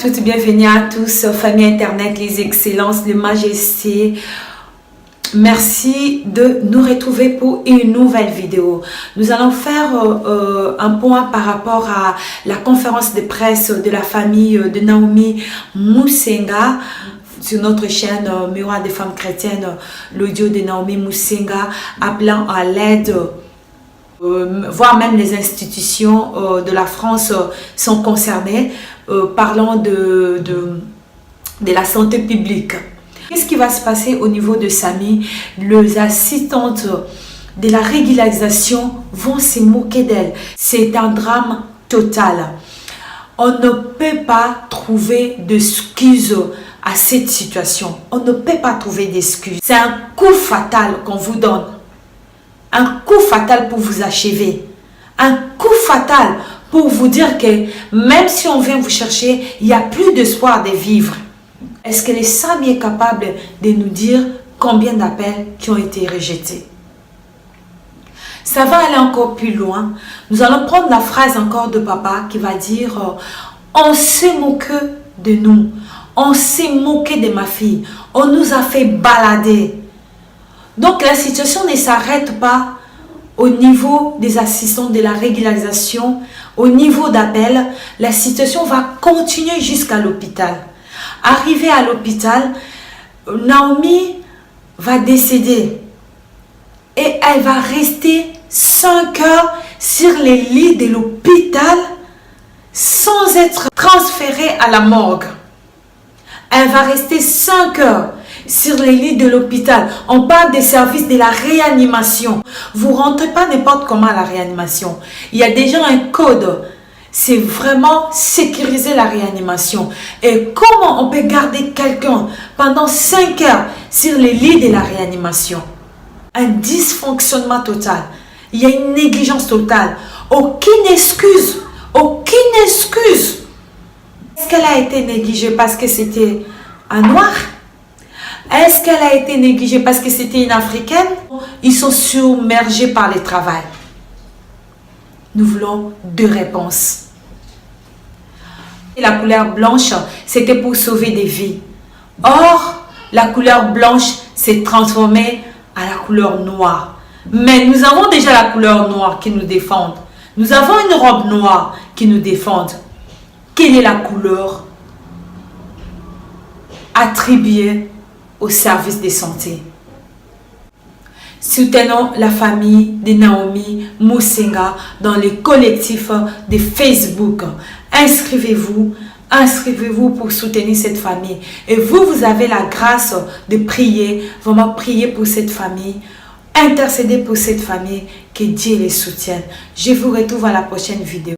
toutes, bienvenue à tous, famille internet, les excellences, les majestés. Merci de nous retrouver pour une nouvelle vidéo. Nous allons faire un point par rapport à la conférence de presse de la famille de Naomi Musenga sur notre chaîne Miroir des femmes chrétiennes, l'audio de Naomi Musenga appelant à l'aide, voire même les institutions de la France sont concernées, parlant de la santé publique. Qu'est-ce qui va se passer au niveau de Samy? Les assistantes de la régularisation vont se moquer d'elle. C'est un drame total. On ne peut pas trouver d'excuses à cette situation. On ne peut pas trouver d'excuses. C'est un coup fatal qu'on vous donne. Un coup fatal pour vous achever. Un coup fatal pour vous dire que même si on vient vous chercher, il n'y a plus d'espoir de vivre. Est-ce que les Samy est capable de nous dire combien d'appels qui ont été rejetés? Ça va aller encore plus loin. Nous allons prendre la phrase encore de papa qui va dire on s'est moqué de nous. On s'est moqué de ma fille. On nous a fait balader. Donc la situation ne s'arrête pas au niveau des assistants de la régularisation. Au niveau d'appel, la situation va continuer jusqu'à l'hôpital. Arrivée à l'hôpital, Naomi va décéder et elle va rester 5 heures sur les lits de l'hôpital sans être transférée à la morgue. Elle va rester 5 heures sur les lits de l'hôpital. On parle des services de la réanimation. Vous ne rentrez pas n'importe comment à la réanimation. Il y a déjà un code. C'est vraiment sécuriser la réanimation. Et comment on peut garder quelqu'un pendant 5 heures sur les lits de la réanimation? Un dysfonctionnement total. Il y a une négligence totale. Aucune excuse. Aucune excuse. Est-ce qu'elle a été négligée parce que c'était un noir? Est-ce qu'elle a été négligée parce que c'était une africaine? Ils sont submergés par le travail. Nous voulons 2 réponses. La couleur blanche, c'était pour sauver des vies. Or, la couleur blanche s'est transformée à la couleur noire. Mais nous avons déjà la couleur noire qui nous défend. Nous avons une robe noire qui nous défend. Quelle est la couleur attribuée au service de santé? Soutenons la famille de Naomi Musenga dans les collectifs de Facebook. Inscrivez-vous pour soutenir cette famille. Et vous avez la grâce de prier, vraiment prier pour cette famille, intercéder pour cette famille, que Dieu les soutienne. Je vous retrouve à la prochaine vidéo.